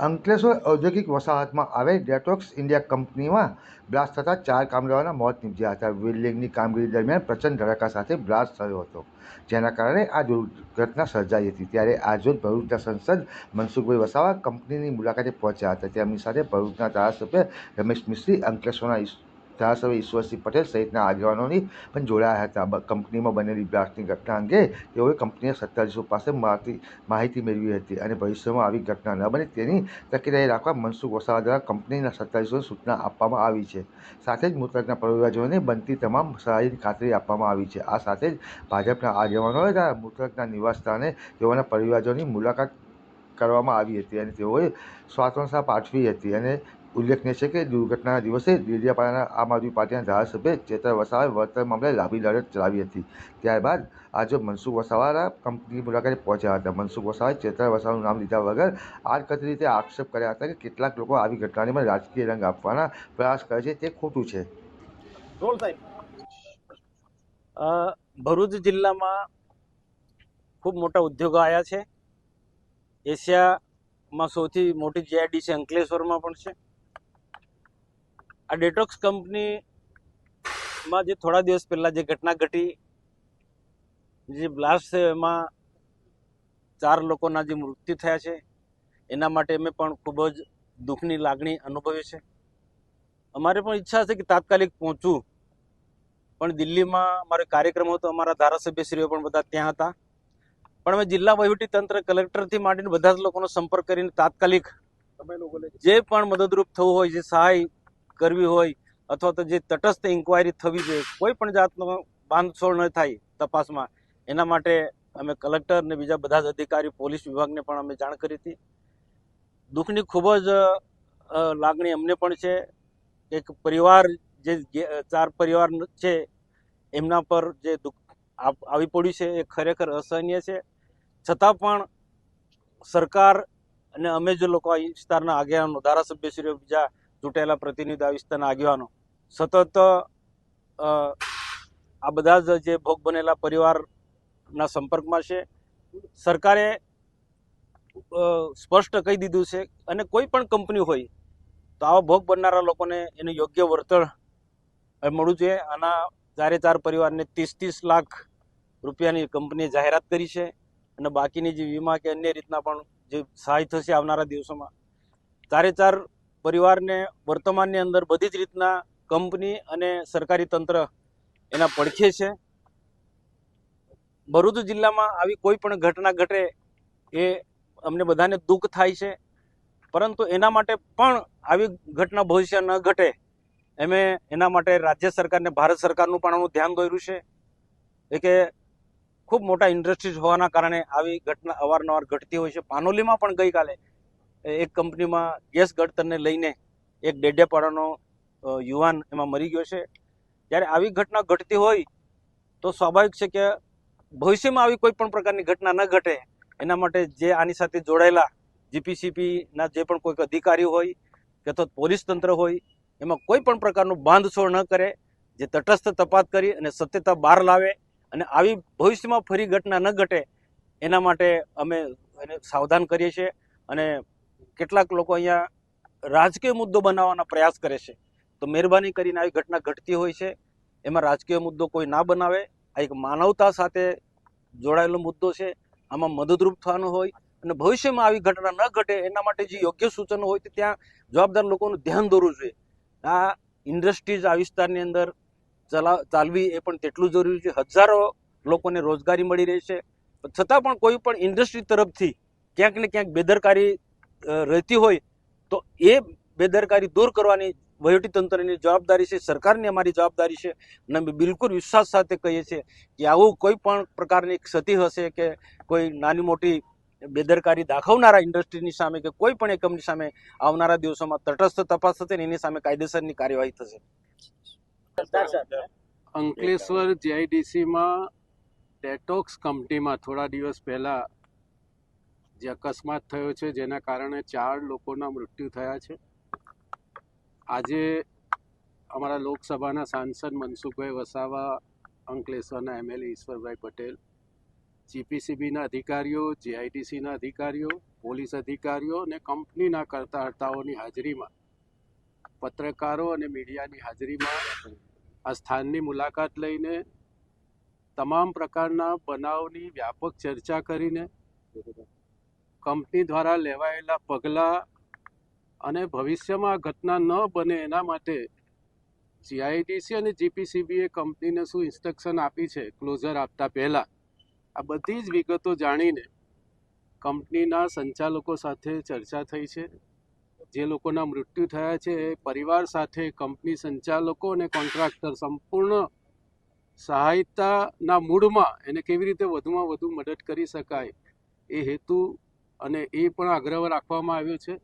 અંકલેશ્વર ઔદ્યોગિક વસાહતમાં આવેલ detox India કંપનીમાં બ્લાસ્ટ થતાં 4 કામદારોના મોત નીપજ્યા હતા. વેલ્ડિંગની કામગીરી દરમિયાન પ્રચંડ ધડાકા સાથે બ્લાસ્ટ થયો હતો, જેના કારણે આ દુર્ઘટના સર્જાઈ હતી. ત્યારે આજરોજ ભરૂચના સાંસદ મનસુખભાઈ વસાવા કંપનીની મુલાકાતે પહોંચ્યા હતા. તેમની સાથે ભરૂચના ધારાસભ્ય રમેશ મિસ્ત્રી, અંકલેશ્વરના ધારાસભ્ય ઈશ્વરસિંહ પટેલ સહિતના આગેવાનોની પણ જોડાયા હતા. કંપનીમાં બનેલી બ્લાસ્ટની ઘટના અંગે તેઓએ કંપનીના સત્તાધીશો પાસે માહિતી મેળવી હતી અને ભવિષ્યમાં આવી ઘટના ન બને તેની તકેદારી રાખવા મનસુખ વસાવા દ્વારા કંપનીના સત્તાધીશોને સૂચના આપવામાં આવી છે. સાથે જ મૃતકના પરિવારજનોને બનતી તમામ સહાયની ખાતરી આપવામાં આવી છે. આ સાથે જ ભાજપના આગેવાનોએ દ્વારા મૃતકના નિવાસસ્થાને તેઓના પરિવારજનોની મુલાકાત કરવામાં આવી હતી અને તેઓએ સાંત્વના પાઠવી હતી. અને ઉલ્લેખનીય છે કે દુર્ઘટનાના દિવસે ડેડિયાપાડાના આમ આદમી પાર્ટીના ધારાસભ્ય ચેતર વસાવાએ વળતર મામલે લાંબી લડત ચલાવી હતી. ત્યારબાદ આજે મનસુખ વસાવા કંપનીની મુલાકાતે પહોંચ્યા હતા. મનસુખ વસાવાએ ચેતર વસાવાનું નામ લીધા વગર આડકતરી રીતે આક્ષેપ કર્યા હતા કે કેટલાક લોકો આવી ઘટનાને પણ રાજકીય રંગ આપવાના પ્રયાસ કરે છે, તે ખોટું છે. ભરૂચ જિલ્લામાં ખૂબ મોટા ઉદ્યોગો આવ્યા છે. એશિયામાં સૌથી મોટી જીઆઈડીસી અંકલેશ્વરમાં પણ છે. આ ડેટોક્સ કંપનીમાં જે થોડા દિવસ પહેલા જે ઘટના ઘટી, જે બ્લાસ્ટ થયો, એમાં 4 લોકોના જે મૃત્યુ થયા છે, એના માટે અમે પણ ખૂબ જ દુઃખની લાગણી અનુભવી છે. અમારે પણ ઈચ્છા છે કે તાત્કાલિક પહોંચવું, પણ દિલ્હીમાં અમારો કાર્યક્રમ હતો, અમારા ધારાસભ્યશ્રીઓ પણ બધા ત્યાં હતા. પણ અમે જિલ્લા વહીવટી તંત્ર, કલેક્ટરથી માંડીને બધા જ લોકોનો સંપર્ક કરીને તાત્કાલિક જે પણ મદદરૂપ થવું હોય, જે સહાય કરવી હોય, અથવા તો જે તટસ્થ ઇન્કવાયરી થવી જોઈએ, કોઈ પણ જાતનો બાંધછોડ ન થાય તપાસમાં, એના માટે અમે કલેક્ટર અને બીજા બધા જ અધિકારી, પોલીસ વિભાગને પણ અમે જાણ કરી હતી. દુઃખની ખૂબ જ લાગણી અમને પણ છે. એક પરિવાર, જે 4 પરિવાર છે, એમના પર જે દુઃખ આવી પડ્યું છે એ ખરેખર અસહનીય છે. છતાં પણ સરકાર અને અમે જે લોકો આ વિસ્તારના આગેવાનો, ધારાસભ્યશ્રીઓ, બીજા ચૂંટાયેલા પ્રતિનિધિ, આ વિસ્તારના આગેવાનો સતત આ બધા જ જે ભોગ બનેલા પરિવારના સંપર્કમાં છે. સરકારે સ્પષ્ટ કહી દીધું છે, અને કોઈ પણ કંપની હોય તો આવા ભોગ બનનારા લોકોને એનું યોગ્ય વળતર મળવું જોઈએ. આના 4 પરિવારને 30-30 લાખ રૂપિયાની કંપનીએ જાહેરાત કરી છે, અને બાકીની જે વીમા કે અન્ય રીતના પણ જે સહાય થશે આવનારા દિવસોમાં, 4 પરિવારને વર્તમાનની અંદર બધી જ રીતના કંપની અને સરકારી તંત્ર એના પડખે છે. ભરૂચ જિલ્લામાં આવી કોઈ પણ ઘટના ઘટે એ અમને બધાને દુઃખ થાય છે, પરંતુ એના માટે પણ આવી ઘટના ભવિષ્ય ન ઘટે એના માટે રાજ્ય સરકારને, ભારત સરકારનું પણ આનું ધ્યાન દોર્યું છે. કે ખૂબ મોટા ઇન્ડસ્ટ્રીઝ હોવાના કારણે આવી ઘટના અવારનવાર ઘટતી હોય છે. પાનોલીમાં પણ ગઈકાલે એક કંપનીમાં ગેસ ગળતરને લઈને એક ડેડિયાપાડાનો યુવાન એમાં મરી ગયો છે. જ્યારે આવી ઘટના ઘટતી હોય તો સ્વાભાવિક છે કે ભવિષ્યમાં આવી કોઈ પણ પ્રકારની ઘટના ન ઘટે એના માટે જે આની સાથે જોડાયેલા જીપીસીપીના જે પણ કોઈક અધિકારી હોય કે અથવા પોલીસ તંત્ર હોય, એમાં કોઈ પણ પ્રકારનું બાંધછોડ ન કરે, જે તટસ્થ તપાસ કરી અને સત્યતા બહાર લાવે અને આવી ભવિષ્યમાં ફરી ઘટના ન ઘટે એના માટે અમે એને સાવધાન કરીએ છીએ. અને કેટલાક લોકો અહીંયા રાજકીય મુદ્દો બનાવવાના પ્રયાસ કરે છે, તો મહેરબાની કરીને આવી ઘટના ઘટતી હોય છે એમાં રાજકીય મુદ્દો કોઈ ના બનાવે. આ એક માનવતા સાથે જોડાયેલો મુદ્દો છે. આમાં મદદરૂપ થવાનું હોય અને ભવિષ્યમાં આવી ઘટના ન ઘટે એના માટે જે યોગ્ય સૂચનો હોય તે ત્યાં જવાબદાર લોકોનું ધ્યાન દોરવું જોઈએ. આ ઇન્ડસ્ટ્રીઝ આ વિસ્તારની અંદર ચાલવી એ પણ તેટલું જરૂરી છે. હજારો લોકોને રોજગારી મળી રહી છે, છતાં પણ કોઈ પણ ઇન્ડસ્ટ્રી તરફથી ક્યાંક ને ક્યાંક બેદરકારી રહેતી હોય તો એ બેદરકારી દૂર કરવાની વહીવટીતંત્રની જવાબદારી છે, સરકારની અમારી જવાબદારી છે. અને અમે બિલકુલ વિશ્વાસ સાથે કહીએ છીએ કે આવું કોઈ પણ પ્રકારની ક્ષતિ હશે કે કોઈ નાની મોટી બેદરકારી દાખવનારા ઇન્ડસ્ટ્રીની સામે કે કોઈ પણ એકમની સામે આવનારા દિવસોમાં તટસ્થ તપાસ થશે ને એની સામે કાયદેસરની કાર્યવાહી થશે. અંકલેશ્વર જીઆઈડીસીમાં ડેટોક્સ કંપનીમાં થોડા દિવસ પહેલા જે અકસ્માત થયો છે, જેના કારણે 4 લોકોના મૃત્યુ થયા છે. આજે અમારા લોકસભાના સાંસદ મનસુખભાઈ વસાવા, અંકલેશ્વરના એમએલએ ઈશ્વરભાઈ પટેલ, જીપીસીબીના અધિકારીઓ, જીઆઈડીસીના અધિકારીઓ પોલીસ અધિકારીઓ અને કંપનીના કર્તાહર્તાઓની હાજરીમાં, પત્રકારો અને મીડિયાની હાજરીમાં આ સ્થાનની મુલાકાત લઈને તમામ પ્રકારના બનાવની વ્યાપક ચર્ચા કરીને કંપની દ્વારા લેવાયેલા પગલાં અને ભવિષ્યમાં આ ઘટના ન બને એના માટે જીઆઈડીસી અને જીપીસીબીએ કંપનીને શું ઇન્સ્ટ્રક્શન આપી છે ક્લોઝર આપતા પહેલાં, આ બધી જ વિગતો જાણીને કંપનીના સંચાલકો સાથે ચર્ચા થઈ છે. જે લોકોના મૃત્યુ થયા છે એ પરિવાર સાથે કંપની સંચાલકો અને કોન્ટ્રાક્ટર સંપૂર્ણ સહાયતાના મૂડમાં એને કેવી રીતે વધુમાં વધુ મદદ કરી શકાય એ હેતુ અને એ પણ આગ્રહ રાખવામાં આવ્યો છે.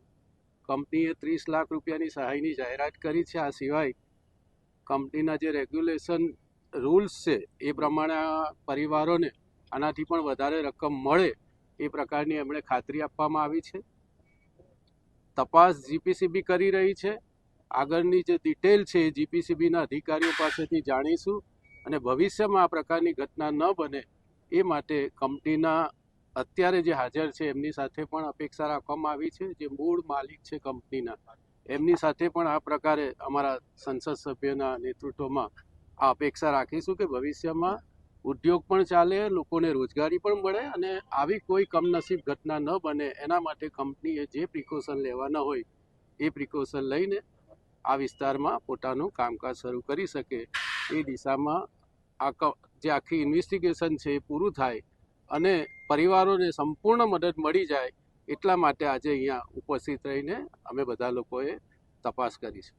કંપનીએ 30 લાખ રૂપિયાની સહાયની જાહેરાત કરી છે. આ સિવાય કંપનીના જે રેગ્યુલેશન રૂલ્સ છે એ પ્રમાણે આ પરિવારોને આનાથી પણ વધારે રકમ મળે એ પ્રકારની એમણે ખાતરી આપવામાં આવી છે. તપાસ જીપીસીબી કરી રહી છે. આગળની જે ડિટેલ છે એ જીપીસીબીના અધિકારીઓ પાસેથી જાણીશું અને ભવિષ્યમાં આ પ્રકારની ઘટના ન બને એ માટે કંપનીના અત્યારે જે હાજર છે એમની સાથે પણ અપેક્ષા રાખવામાં આવી છે. જે મૂળ માલિક છે કંપનીના, એમની સાથે પણ આ પ્રકારે અમારા સંસદ સભ્યના નેતૃત્વમાં આ અપેક્ષા રાખીશું કે ભવિષ્યમાં ઉદ્યોગ પણ ચાલે, લોકોને રોજગારી પણ મળે અને આવી કોઈ કમનસીબ ઘટના ન બને એના માટે કંપનીએ જે પ્રિકોશન લેવાના હોય એ પ્રિકોશન લઈને આ વિસ્તારમાં પોતાનું કામકાજ શરૂ કરી શકે એ દિશામાં જે આખી ઇન્વેસ્ટિગેશન છે એ પૂરું થાય અને પરિવારોને સંપૂર્ણ મદદ મળી જાય એટલા માટે આજે અહીંયા ઉપસ્થિત રહીને અમે બધા લોકોએ તપાસ કરી છે.